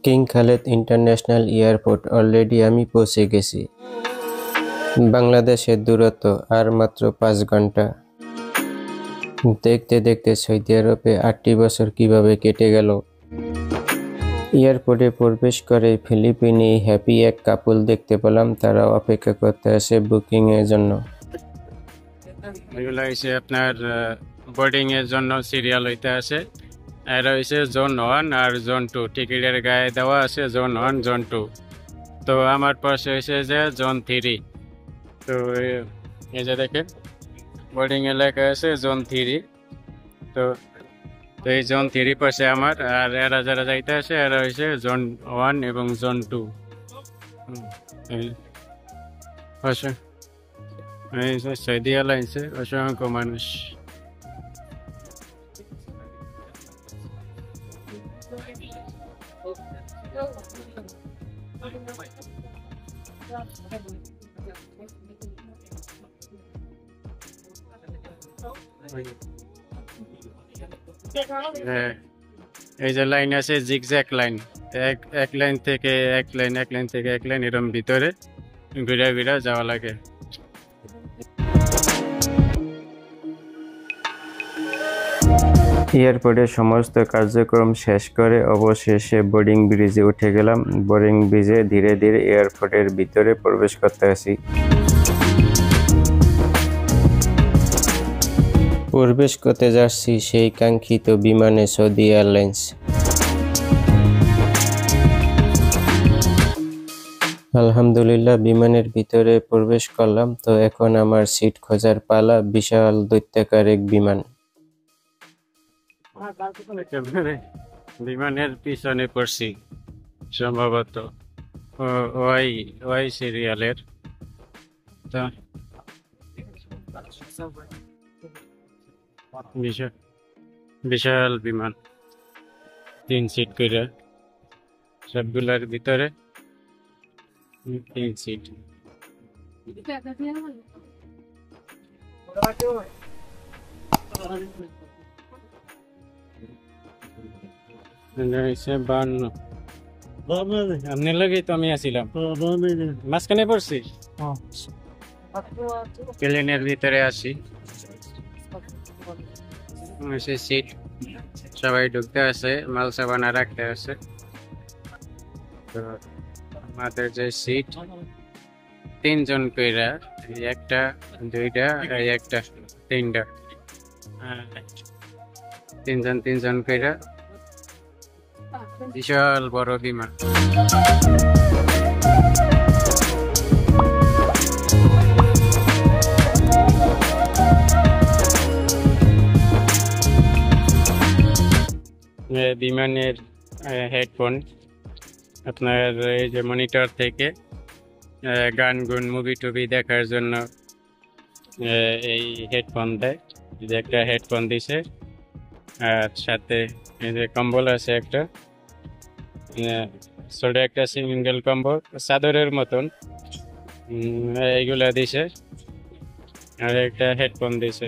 King Khaled international airport already আমি পৌঁছে গেছি। বাংলাদেশের দূরত্ব আর মাত্র 5 ঘন্টা। দেখতে দেখতে সৌদি আরবে 8টি বছর কিভাবে কেটে গেল। এয়ারপোর্টে প্রবেশ করে ফিলিপিনি হ্যাপি এক কাপল দেখতে পেলাম, তারা অপেক্ষা করতে আসে বুকিং এর জন্য। এগুলো হচ্ছে আপনার বোর্ডিং এর জন্য সিরিয়াল হইতে আসে। আর হচ্ছে জোন 1 আর জোন 2, টিকিটের গায়ে দেওয়া আছে জোন 1 জোন 2। তো আমার পাশে হয়েছে যে জোন 3। তো এই যে দেখেন বোর্ডিং এ লেখা আছে জোন 3। তো এই জোন 3 পাশে আমার, আর এরা যারা যাইতে আসে এরা হয়েছে জোন 1 এবং জোন 2। এই যে সৌদি এয়ারলাইন্সে অসংখ্য মানুষ। এই যে লাইন আছে জিগজ্যাগ লাইন, এক লাইন থেকে এক লাইন, এক লাইন থেকে এক লাইন, এরকম ভিতরে ঘুরে ঘুরে যাওয়া লাগে। এয়ারপোর্টের সমস্ত কার্যক্রম শেষ করে অবশেষে বোর্ডিং ব্রিজে উঠে গেলাম। বোর্ডিং ব্রিজে ধীরে ধীরে এয়ারপোর্টের ভিতরে প্রবেশ করতে আসি। প্রবেশ করতে যাচ্ছি সেই কাঙ্ক্ষিত বিমানে, সৌদি এয়ারলাইন্স। আলহামদুলিল্লাহ বিমানের ভিতরে প্রবেশ করলাম। তো এখন আমার সিট খোঁজার পালা। বিশাল দৈত্যাকার এক বিমান। বিমানের পিছনে পড়ছি সম্ভবত ওয়াই সিরিয়ালের। বিশাল বিমান, 3 সিট করে, সবগুলার ভিতরে 3 সিট। আপনার লাগে তো আমি আসিলাম, মাঝখানে পড়ছি। প্লেনের ভিতরে আসি, সিট সবাই ঢুকতে আছে, মাল সাবানা রাখতে আছে। তো আমাদের যে সিট 3 জন কইরা, একটা, দুইটা, একটা, 3টা, 3 জন কইরা। বিশাল বড় বিমান। বিমানের হেডফোন, আপনার এই যে মনিটর থেকে গান গুন মুভি টুভি দেখার জন্য এই হেডফোন দেয়। যে একটা হেডফোন দিছে, আর সাথে এই যে কম্বল আছে একটা, ছোট একটা সিঙ্গেল কম্বল চাদরের মতন, এইগুলা দিছে, আর একটা হেডফোন দিছে।